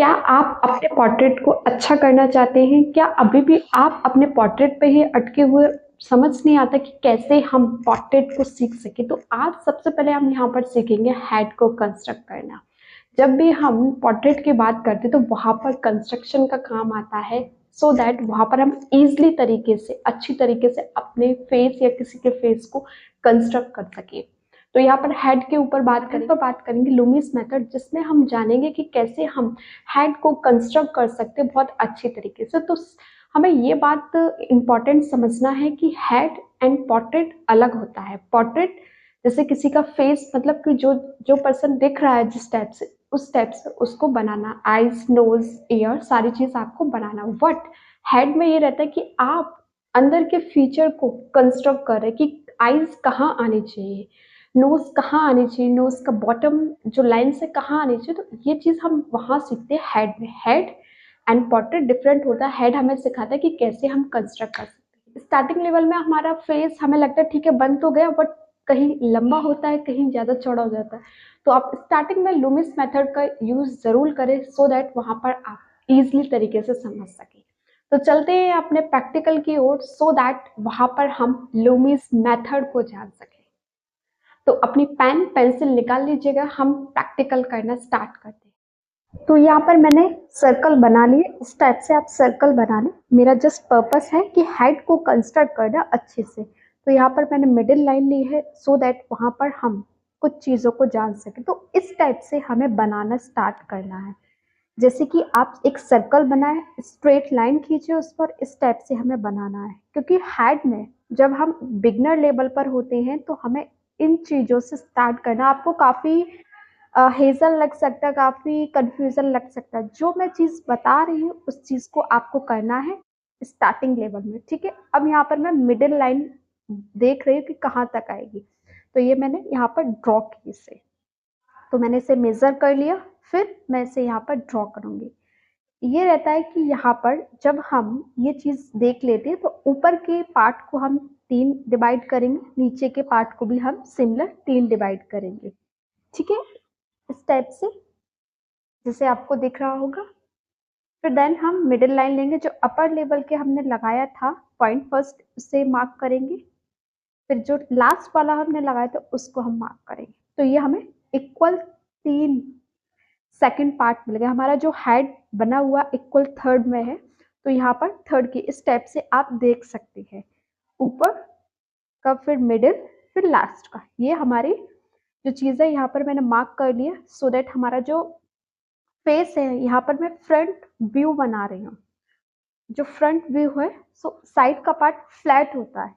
क्या आप अपने पोर्ट्रेट को अच्छा करना चाहते हैं? क्या अभी भी आप अपने पोर्ट्रेट पे ही अटके हुए समझ नहीं आता कि कैसे हम पोर्ट्रेट को सीख सकें? तो आज सबसे पहले हम यहाँ पर सीखेंगे हेड को कंस्ट्रक्ट करना। जब भी हम पोर्ट्रेट की बात करते हैं तो वहाँ पर कंस्ट्रक्शन का काम आता है सो दैट वहाँ पर हम इजीली तरीके से अच्छी तरीके से अपने फेस या किसी के फेस को कंस्ट्रक्ट कर सके। तो यहाँ पर हेड के ऊपर बात करेंगे लूमिस मेथड, जिसमें हम जानेंगे कि कैसे हम हेड को कंस्ट्रक्ट कर सकते हैं बहुत अच्छी तरीके से। तो हमें ये बात इम्पॉर्टेंट समझना है कि हेड एंड पोर्ट्रेट अलग होता है। पोर्ट्रेट जैसे किसी का फेस, मतलब कि जो जो पर्सन दिख रहा है जिस टाइप से, उस टाइप से उसको बनाना, आईज, नोज, ईयर, सारी चीज आपको बनाना। बट हेड में ये रहता है कि आप अंदर के फीचर को कंस्ट्रक्ट कर रहे हैं कि आईज कहाँ आनी चाहिए, नोज कहाँ आनी चाहिए, नोज का बॉटम जो लाइन से कहाँ आनी चाहिए। तो ये चीज हम वहां सीखते हैं हेड में। हेड एंड पोर्ट्रेट डिफरेंट होता है। हेड हमें सिखाता है कि कैसे हम कंस्ट्रक्ट कर सकते हैं। स्टार्टिंग लेवल में हमारा फेस हमें लगता है ठीक है बन तो गया, बट कहीं लंबा होता है, कहीं ज्यादा चौड़ा हो जाता है। तो आप स्टार्टिंग में लूमिस मेथड का यूज जरूर करें सो दैट वहां पर आप इजिली तरीके से समझ सकें। तो चलते हैं अपने प्रैक्टिकल की ओर सो दैट वहां पर हम लूमिस मेथड को जान सकें। तो अपनी पेन पेंसिल निकाल लीजिएगा, हम प्रैक्टिकल करना स्टार्ट करते हैं। तो यहाँ पर मैंने सर्कल बना लिए, इस टाइप से आप सर्कल बना लें। मेरा जस्ट पर्पस है कि हेड को कंस्ट्रक्ट करना अच्छे से। तो यहाँ पर मैंने मिडिल लाइन ली है सो दैट वहाँ पर हम कुछ चीज़ों को जान सकें। तो इस टाइप से हमें बनाना स्टार्ट करना है। जैसे कि आप एक सर्कल बनाए, स्ट्रेट लाइन खींचे उस पर, इस टाइप से हमें बनाना है। क्योंकि हेड में जब हम बिगनर लेवल पर होते हैं तो हमें इन चीज़ों से स्टार्ट करना। आपको काफ़ी हेजल लग सकता है, काफ़ी कंफ्यूजन लग सकता है। जो मैं चीज़ बता रही हूँ उस चीज़ को आपको करना है स्टार्टिंग लेवल में, ठीक है। अब यहाँ पर मैं मिडिल लाइन देख रही हूँ कि कहाँ तक आएगी। तो ये मैंने यहाँ पर ड्रॉ की इसे। तो मैंने इसे मेजर कर लिया, फिर मैं इसे यहाँ पर ड्रॉ करूँगी। ये रहता है कि यहाँ पर जब हम ये चीज़ देख लेते हैं तो ऊपर के पार्ट को हम 3 डिवाइड करेंगे, नीचे के पार्ट को भी हम सिमिलर 3 डिवाइड करेंगे, ठीक है, इस टाइप से जैसे आपको दिख रहा होगा। फिर देन हम मिडिल लाइन लेंगे, जो अपर लेवल के हमने लगाया था पॉइंट फर्स्ट, उसे मार्क करेंगे। फिर जो लास्ट वाला हमने लगाया था उसको हम मार्क करेंगे। तो ये हमें इक्वल 3 सेकंड पार्ट मिल गया। हमारा जो हेड बना हुआ इक्वल थर्ड में है, तो यहाँ पर थर्ड की इस टाइप से आप देख सकते हैं, ऊपर का, फिर मिडिल, फिर लास्ट का। ये हमारी जो चीज़ है यहाँ पर मैंने मार्क कर लिया सो दैट हमारा जो फेस है, यहाँ पर मैं फ्रंट व्यू बना रही हूँ। जो फ्रंट व्यू है, सो साइड का पार्ट फ्लैट होता है।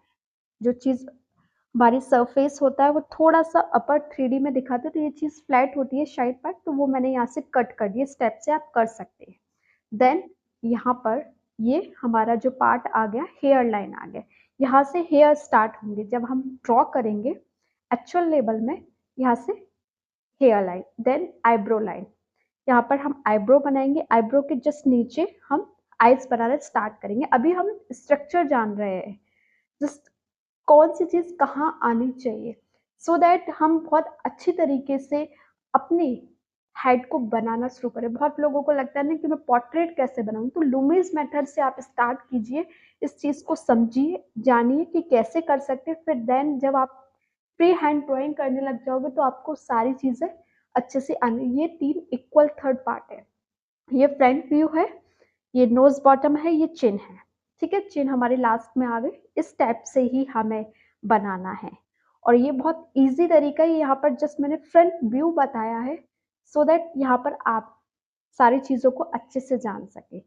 जो चीज़ हमारी सरफेस होता है वो थोड़ा सा अपर 3D में दिखाते हैं, तो ये चीज़ फ्लैट होती है साइड पार्ट, तो वो मैंने यहाँ से कट कर दिया। स्टेप से आप कर सकते हैं। देन यहाँ पर ये हमारा जो पार्ट आ गया, हेयर लाइन आ गया। यहाँ से हेयर स्टार्ट होंगे जब हम ड्रॉ करेंगे एक्चुअल लेवल में। यहाँ से hair line, then eyebrow line. यहाँ पर हम आईब्रो बनाएंगे, आईब्रो के जस्ट नीचे हम आईज बनाना स्टार्ट करेंगे। अभी हम स्ट्रक्चर जान रहे हैं, जस्ट कौन सी चीज़ कहाँ आनी चाहिए, सो दैट हम बहुत अच्छी तरीके से अपने हेड को बनाना शुरू करें। बहुत लोगों को लगता है ना कि मैं पोर्ट्रेट कैसे बनाऊं, तो लूमिस मेथड से आप स्टार्ट कीजिए। इस चीज़ को समझिए, जानिए कि कैसे कर सकते हैं। फिर देन जब आप फ्री हैंड ड्राइंग करने लग जाओगे तो आपको सारी चीज़ें अच्छे से आने। ये 3 इक्वल थर्ड पार्ट है। ये फ्रंट व्यू है, ये नोज बॉटम है, ये चिन है, ठीक है। चिन हमारी लास्ट में आ गई। इस टाइप से ही हमें बनाना है और ये बहुत इजी तरीका है। यहाँ पर जस्ट मैंने फ्रंट व्यू बताया है सो दैट यहाँ पर आप सारी चीज़ों को अच्छे से जान सके।